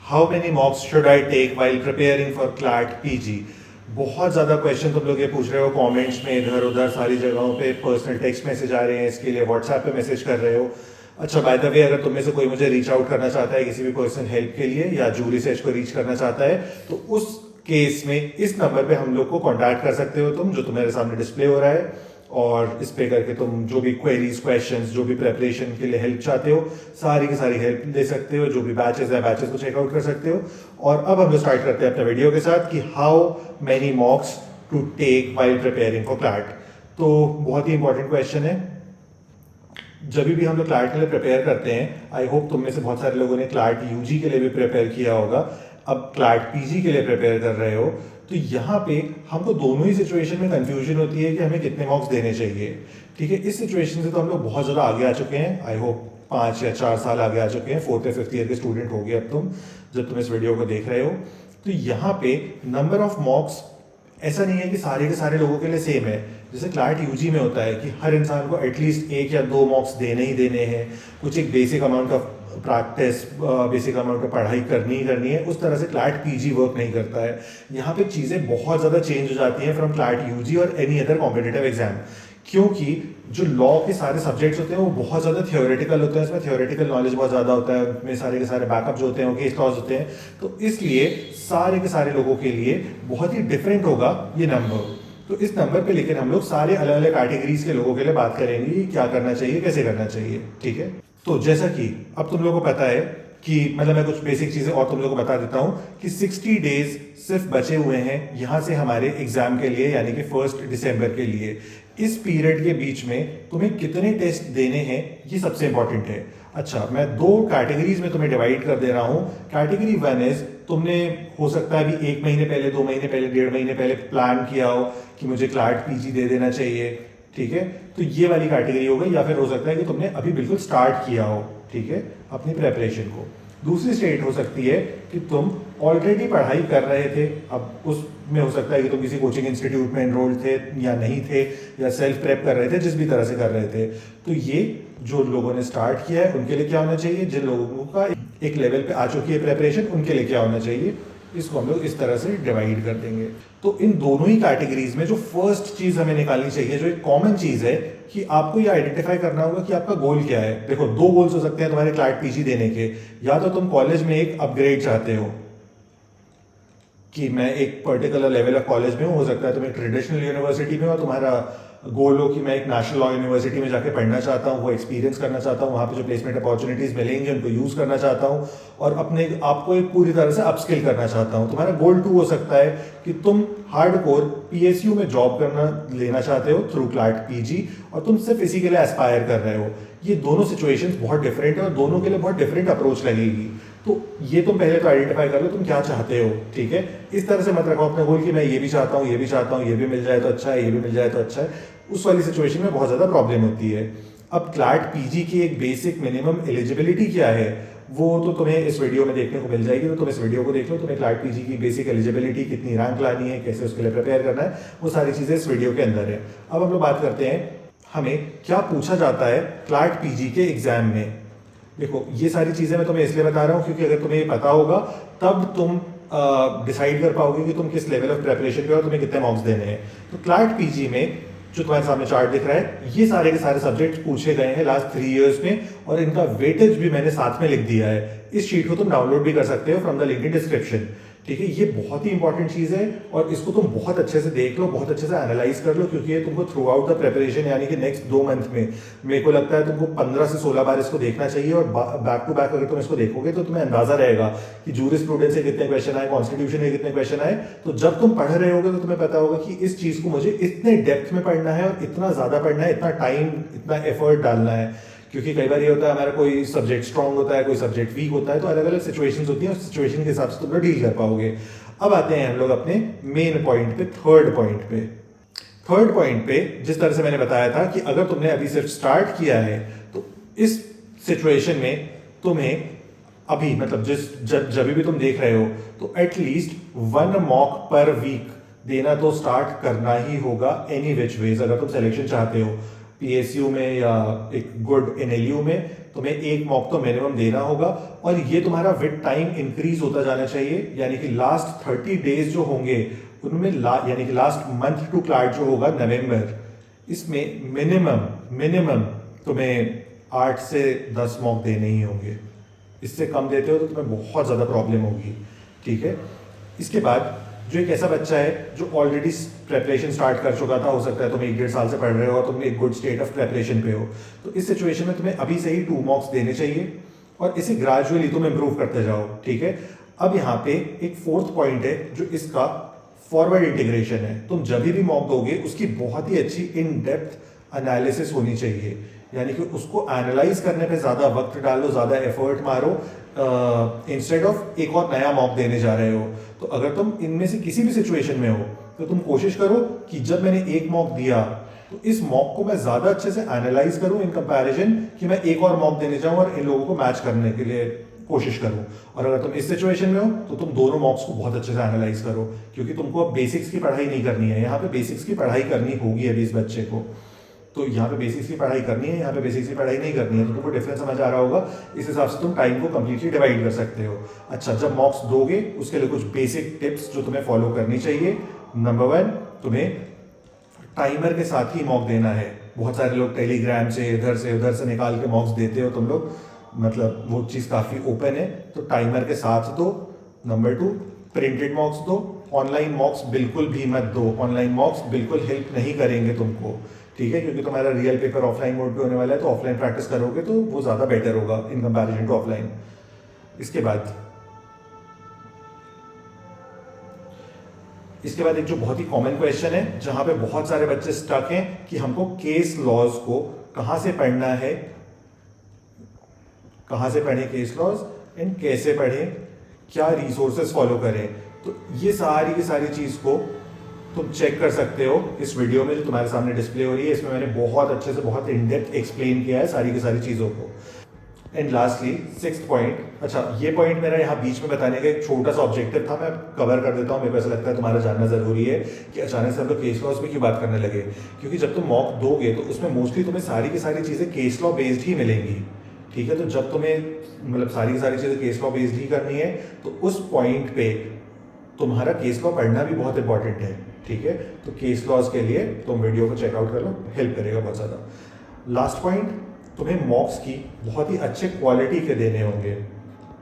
How many mocks should I take while preparing for CLAT PG. बहुत ज़्यादा question तुम लोग ये पूछ रहे हो कमेंट्स में, इधर उधर सारी जगहों पे पर्सनल टेक्स्ट मैसेज आ रहे हैं, इसके लिए व्हाट्सएप पे मैसेज कर रहे हो। अच्छा, बाय द वे, अगर तुम में से कोई मुझे रीच आउट करना चाहता है किसी भी पर्सनल हेल्प के लिए या जू रिसर्च को रीच करना चाहता है, तो उस केस में इस नंबर पे हम लोग को कांटेक्ट कर सकते हो तुम, जो तुम्हारे सामने डिस्प्ले हो रहा है। और इस पे करके तुम जो भी क्वेरीज, क्वेश्चंस, जो भी प्रेपरेशन के लिए हेल्प चाहते हो, सारी की सारी हेल्प ले सकते हो। जो भी बैचेस है, बैचेस को चेकआउट कर सकते हो। और अब हम लोग स्टार्ट करते हैं अपने वीडियो के साथ कि how many mocks to take while preparing for CLAT. तो बहुत ही इंपॉर्टेंट क्वेश्चन है। जब भी हम लोग क्लैट के लिए प्रिपेयर करते हैं, आई होप तुम में से बहुत सारे लोगों ने क्लैट यूजी के लिए भी प्रिपेयर किया होगा, अब क्लैट पीजी के लिए प्रिपेयर कर रहे हो, तो यहाँ पे हमको दोनों ही सिचुएशन में कंफ्यूजन होती है कि हमें कितने मार्क्स देने चाहिए। ठीक है, इस सिचुएशन से तो हम लोग बहुत ज़्यादा आगे आ चुके हैं। आई होप 5 या 4 साल आगे आ चुके हैं। 4th या 5th ईयर के स्टूडेंट हो गए अब तुम, जब तुम इस वीडियो को देख रहे हो। तो यहाँ पे नंबर ऑफ मार्क्स ऐसा नहीं है कि सारे के सारे लोगों के लिए सेम है। जैसे क्लैट यूजी में होता है कि हर इंसान को एटलीस्ट 1 या 2 मार्क्स देने ही देने हैं, कुछ एक basic amount of practice, basic amount of पढ़ाई करनी ही करनी है। उस तरह से क्लैट पीजी वर्क नहीं करता है। यहाँ पे चीज़ें बहुत ज़्यादा चेंज हो जाती हैं फ्रॉम क्लैट यूजी और एनी अदर कॉम्पिटिटिव एग्जाम, क्योंकि जो लॉ के सारे सब्जेक्ट्स होते हैं वो बहुत ज़्यादा थियोरेटिकल होते हैं। इसमें थियोरेटिकल नॉलेज बहुत ज़्यादा होता है, उसमें सारे के सारे बैकअप जो होते हैं वो केस लॉज होते हैं। तो इसलिए सारे के सारे लोगों के लिए बहुत ही डिफरेंट होगा ये नंबर। तो इस नंबर पे लेकर हम लोग सारे अलग अलग कैटेगरीज के लोगों के लिए बात करेंगे कि क्या करना चाहिए, कैसे करना चाहिए। ठीक है, तो जैसा कि अब तुम लोगों को पता है कि मतलब मैं कुछ बेसिक चीजें और तुम लोगों को बता देता हूं कि 60 डेज सिर्फ बचे हुए हैं यहां से हमारे एग्जाम के लिए, यानी कि 1 दिसंबर के लिए। इस पीरियड के बीच में तुम्हें कितने टेस्ट देने हैं ये सबसे इंपॉर्टेंट है। अच्छा, मैं 2 कैटेगरीज में तुम्हें डिवाइड कर दे रहा हूं। कैटेगरी 1 इज, तुमने हो सकता है अभी 1 महीने पहले, 2 महीने पहले, 1.5 महीने पहले प्लान किया हो कि मुझे क्लैट पीजी दे देना चाहिए। ठीक है, तो ये वाली कैटेगरी हो गई। या फिर हो सकता है कि तुमने अभी बिल्कुल स्टार्ट किया हो, ठीक है, अपनी प्रेपरेशन को। दूसरी स्टेट हो सकती है कि तुम ऑलरेडी पढ़ाई कर रहे थे, अब उसमें हो सकता है कि तुम किसी कोचिंग इंस्टीट्यूट में एनरोल्ड थे या नहीं थे, या सेल्फ प्रेप कर रहे थे, जिस भी तरह से कर रहे थे। तो ये जो लोगों ने स्टार्ट किया है उनके लिए क्या होना चाहिए, जिन लोगों का एक लेवल पे आ चुकी है प्रेपरेशन उनके लिए क्या होना चाहिए, इसको हम लोग इस तरह से डिवाइड कर देंगे। तो इन दोनों ही कैटेगरीज में जो फर्स्ट चीज हमें निकालनी चाहिए, जो एक कॉमन चीज है, कि आपको ये आइडेंटिफाई करना होगा कि आपका गोल क्या है। देखो, 2 गोल्स हो सकते हैं तुम्हारे क्लैट पीजी देने के। या तो तुम कॉलेज में एक अपग्रेड चाहते हो कि मैं एक पर्टिकुलर लेवल ऑफ कॉलेज में हूँ, हो सकता है तुम एक ट्रेडिशनल यूनिवर्सिटी में हो, तुम्हारा गोल हो कि मैं एक नेशनल लॉ यूनिवर्सिटी में जाके पढ़ना चाहता हूँ, वो एक्सपीरियंस करना चाहता हूँ, वहाँ पे जो प्लेसमेंट अपॉर्चुनिटीज मिलेंगे उनको यूज करना चाहता हूँ और अपने आपको एक पूरी तरह से अपस्किल करना चाहता हूँ। तुम्हारा गोल 2 हो सकता है कि तुम हार्डकोर पीएसयू में जॉब करना लेना चाहते हो थ्रू क्लैट पीजी, और तुम सिर्फ इसी के लिए एस्पायर कर रहे हो। ये दोनों सिचुएशंस बहुत डिफरेंट है और दोनों के लिए बहुत डिफरेंट अप्रोच लगेगी। तो ये तुम पहले तो आइडेंटिफाई कर लो तुम क्या चाहते हो। ठीक है, इस तरह से मत रखो अपने गोल कि मैं ये भी चाहता हूँ, ये भी चाहता हूँ, ये भी मिल जाए तो अच्छा है, ये भी मिल जाए तो अच्छा है। उस वाली सिचुएशन में बहुत ज्यादा प्रॉब्लम होती है। अब क्लैट पीजी की एक बेसिक मिनिमम एलिजिबिलिटी क्या है वो तो तुम्हें इस वीडियो में देखने को मिल जाएगी। तो तुम इस वीडियो को देख लो, तुम्हें क्लैट पीजी की बेसिक एलिजिबिलिटी, कितनी रैंक लानी है, कैसे उसके लिए प्रिपेयर करना है, वो सारी चीजें इस वीडियो के अंदर है। अब हम लोग बात करते हैं हमें क्या पूछा जाता है क्लैट पीजी के एग्जाम में। देखो, ये सारी चीजें मैं तुम्हें इसलिए बता रहा हूँ क्योंकि अगर तुम्हें ये पता होगा तब तुम डिसाइड कर पाओगे कि तुम किस लेवल ऑफ प्रेपरेशन पे हो और तुम्हें कितने मार्क्स देने हैं। तो क्लैट पीजी में जो तुम्हारे सामने चार्ट दिख रहा है, ये सारे के सारे सब्जेक्ट पूछे गए हैं लास्ट 3 इयर्स में, और इनका वेटेज भी मैंने साथ में लिख दिया है। इस शीट को तुम डाउनलोड भी कर सकते हो from the link in description. ठीक है, ये बहुत ही इंपॉर्टेंट चीज है और इसको तुम बहुत अच्छे से देख लो, बहुत अच्छे से एनालाइज कर लो, क्योंकि ये तुमको थ्रू आउट द प्रिपरेशन, यानी कि नेक्स्ट 2 मंथ में मेरे को लगता है तुमको 15 से 16 बार इसको देखना चाहिए। और बैक टू बैक अगर तुम इसको देखोगे तो तुम्हें अंदाजा रहेगा कि जूरिस्प्रूडेंस से कितने क्वेश्चन आए, कॉन्स्टिट्यूशन से कितने क्वेश्चन आए। तो जब तुम पढ़ रहे होगे तो तुम्हें पता होगा कि इस चीज को मुझे इतने डेप्थ में पढ़ना है और इतना ज्यादा पढ़ना है, इतना टाइम, इतना एफर्ट डालना है। क्योंकि कई बार ये होता है हमारा कोई सब्जेक्ट स्ट्रांग होता है, कोई सब्जेक्ट वीक होता है, तो अलग अलग सिचुएशंस होती हैं, उस सिचुएशन के हिसाब से तुम लोग डील कर पाओगे। अब आते हैं हम लोग अपने मेन पॉइंट पे, थर्ड पॉइंट पे। थर्ड पॉइंट पे जिस तरह से मैंने बताया था कि अगर तुमने अभी सिर्फ स्टार्ट किया है तो इस सिचुएशन में तुम्हें अभी मतलब जब भी तुम देख रहे हो तो एटलीस्ट 1 मॉक पर वीक देना तो स्टार्ट करना ही होगा एनी विच वेज। अगर तुम सिलेक्शन चाहते हो पीएसयू में या एक गुड एनएलयू में, तुम्हें एक मॉक तो मिनिमम देना होगा, और ये तुम्हारा विद टाइम इंक्रीज होता जाना चाहिए, यानी कि लास्ट 30 डेज जो होंगे उनमें यानी कि लास्ट मंथ टू क्लाट जो होगा नवंबर, इसमें मिनिमम तुम्हें 8 से 10 मॉक देने ही होंगे। इससे कम देते हो तो तुम्हें बहुत ज़्यादा प्रॉब्लम होगी, ठीक है। इसके बाद जो एक ऐसा बच्चा है जो ऑलरेडी प्रेपरेशन स्टार्ट कर चुका था, हो सकता है तुम 1-1.5 साल से पढ़ रहे हो और तुम एक गुड स्टेट ऑफ प्रेपरेशन पे हो, तो इस सिचुएशन में तुम्हें अभी से ही 2 मॉक्स देने चाहिए और इसे ग्रेजुअली तुम इम्प्रूव करते जाओ, ठीक है। अब यहाँ पे एक 4th पॉइंट है जो इसका फॉरवर्ड इंटीग्रेशन है। तुम जब भी मॉक दोगे उसकी बहुत ही अच्छी इन डेप्थ एनालिसिस होनी चाहिए, यानी कि उसको एनालाइज करने पे ज़्यादा वक्त डालो, ज़्यादा एफर्ट मारो, इंस्टेड ऑफ एक और नया मॉक देने जा रहे हो। तो अगर तुम इनमें से किसी भी सिचुएशन में हो तो तुम कोशिश करो कि जब मैंने एक मॉक दिया तो इस मॉक को मैं ज़्यादा अच्छे से एनालाइज करूं इन कंपैरिजन कि मैं एक और मॉक देने जाऊं और इन लोगों को मैच करने के लिए कोशिश करूं। और अगर तुम इस सिचुएशन में हो तो तुम दोनों मॉक्स को बहुत अच्छे से एनालाइज करो, क्योंकि तुमको अब बेसिक्स की पढ़ाई नहीं करनी है, यहाँ पे बेसिक्स की पढ़ाई करनी होगी अभी इस बच्चे को। तो यहाँ पे बेसिक्स की पढ़ाई करनी है, यहाँ पे बेसिक्स की पढ़ाई नहीं करनी है, तो तुमको डिफरेंस समझ आ रहा होगा। इस हिसाब से तुम टाइम को कंप्लीटली डिवाइड कर सकते हो। अच्छा, जब मॉक्स दोगे उसके लिए कुछ बेसिक टिप्स जो तुम्हें फॉलो करनी चाहिए। नंबर 1, तुम्हें टाइमर के साथ ही मॉक देना है। बहुत सारे लोग टेलीग्राम से इधर से उधर से निकाल के मॉक्स देते हो तुम लोग, मतलब वो चीज़ काफ़ी ओपन है, तो टाइमर के साथ दो। नंबर 2, प्रिंटेड मॉक्स दो। ऑनलाइन मॉक्स बिल्कुल भी मत दो, ऑनलाइन मॉक्स बिल्कुल हेल्प नहीं करेंगे तुमको, ठीक है, क्योंकि तुम्हारा रियल पेपर ऑफलाइन मोड पे होने वाला है, तो ऑफलाइन प्रैक्टिस करोगे तो वो ज़्यादा बेटर होगा इन कंपैरिजन टू ऑफलाइन। इसके बाद एक जो बहुत ही कॉमन क्वेश्चन है जहां पे बहुत सारे बच्चे स्टक हैं कि हमको केस लॉज को कहां से पढ़ना है, कहां से पढ़ें केस लॉज एंड कैसे पढ़ें, क्या रिसोर्सेज फॉलो करें। तो ये सारी की सारी चीज को तुम चेक कर सकते हो इस वीडियो में जो तुम्हारे सामने डिस्प्ले हो रही है। इसमें मैंने बहुत अच्छे से बहुत इन डेप्थ एक्सप्लेन किया है सारी की सारी चीज़ों को। एंड लास्टली 6th पॉइंट, अच्छा ये पॉइंट मेरा यहाँ बीच में बताने का एक छोटा सा ऑब्जेक्टिव था, मैं कवर कर देता हूँ। मेरे को ऐसा लगता है तुम्हारा जानना जरूरी है कि अचानक से हम लोग केस लॉज पे क्यों बात करने लगे, क्योंकि जब तुम मॉक दोगे तो उसमें मोस्टली तुम्हें सारी की सारी चीज़ें केस लॉ बेस्ड ही मिलेंगी, ठीक है। तो जब तुम्हें मतलब सारी की सारी चीज़ें केस लॉ बेस्ड ही करनी है तो उस पॉइंट पे तुम्हारा केस लॉ पढ़ना भी बहुत इंपॉर्टेंट है, ठीक है। तो केस लॉज के लिए तुम वीडियो को चेकआउट कर लो, हेल्प करेगा बहुत ज़्यादा। लास्ट पॉइंट, तुम्हें मॉक्स की बहुत ही अच्छे क्वालिटी के देने होंगे।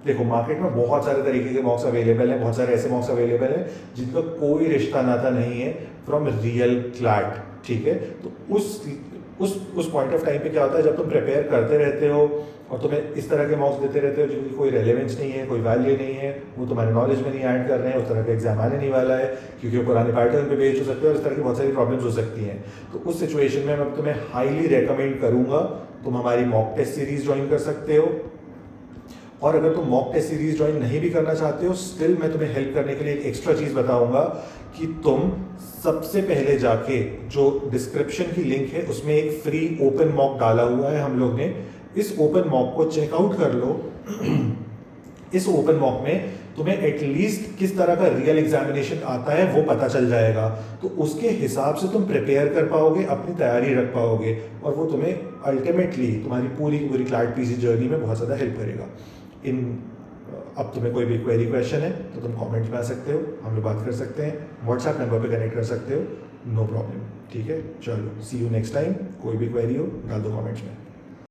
देखो मार्केट में बहुत सारे तरीके के मॉक्स अवेलेबल हैं, बहुत सारे ऐसे मॉक्स अवेलेबल हैं जिनका कोई रिश्ता नाता नहीं है फ्रॉम रियल क्लैट, ठीक है। तो उस पॉइंट ऑफ टाइम पे क्या होता है, जब तुम प्रिपेयर करते रहते हो और तुम्हें इस तरह के मॉक्स देते रहते हो जिनकी कोई रेलेवेंस नहीं है, कोई वैल्यू नहीं है, वो तुम्हारे नॉलेज में नहीं ऐड कर रहे हैं, उस तरह का एग्जाम आने नहीं वाला है क्योंकि वो पुराने पैटर्न पे बेस्ड हो सकते हैं और इस तरह की बहुत सारी प्रॉब्लम्स हो सकती हैं। तो उस सिचुएशन में मैं तुम्हें हाईली रेकमेंड करूंगा तुम हमारी मॉक टेस्ट सीरीज ज्वाइन कर सकते हो। और अगर तुम मॉक टेस्ट सीरीज ज्वाइन नहीं भी करना चाहते हो, स्टिल मैं तुम्हें हेल्प करने के लिए एक एक्स्ट्रा चीज़ बताऊंगा कि तुम सबसे पहले जाके जो डिस्क्रिप्शन की लिंक है उसमें एक फ्री ओपन मॉक डाला हुआ है हम लोग ने, इस ओपन मॉक को चेकआउट कर लो। इस ओपन मॉक में तुम्हें एटलीस्ट किस तरह का रियल एग्जामिनेशन आता है वो पता चल जाएगा, तो उसके हिसाब से तुम प्रिपेयर कर पाओगे, अपनी तैयारी रख पाओगे और वो तुम्हें अल्टीमेटली तुम्हारी पूरी की पूरी क्लैट पीसी जर्नी में बहुत ज़्यादा हेल्प करेगा। अब तुम्हें कोई भी क्वेरी क्वेश्चन है तो तुम कमेंट में आ सकते हो, हम लोग बात कर सकते हैं, व्हाट्सएप नंबर पे कनेक्ट कर सकते हो, नो प्रॉब्लम, ठीक है। चलो सी यू नेक्स्ट टाइम। कोई भी क्वेरी हो डाल दो कमेंट्स में।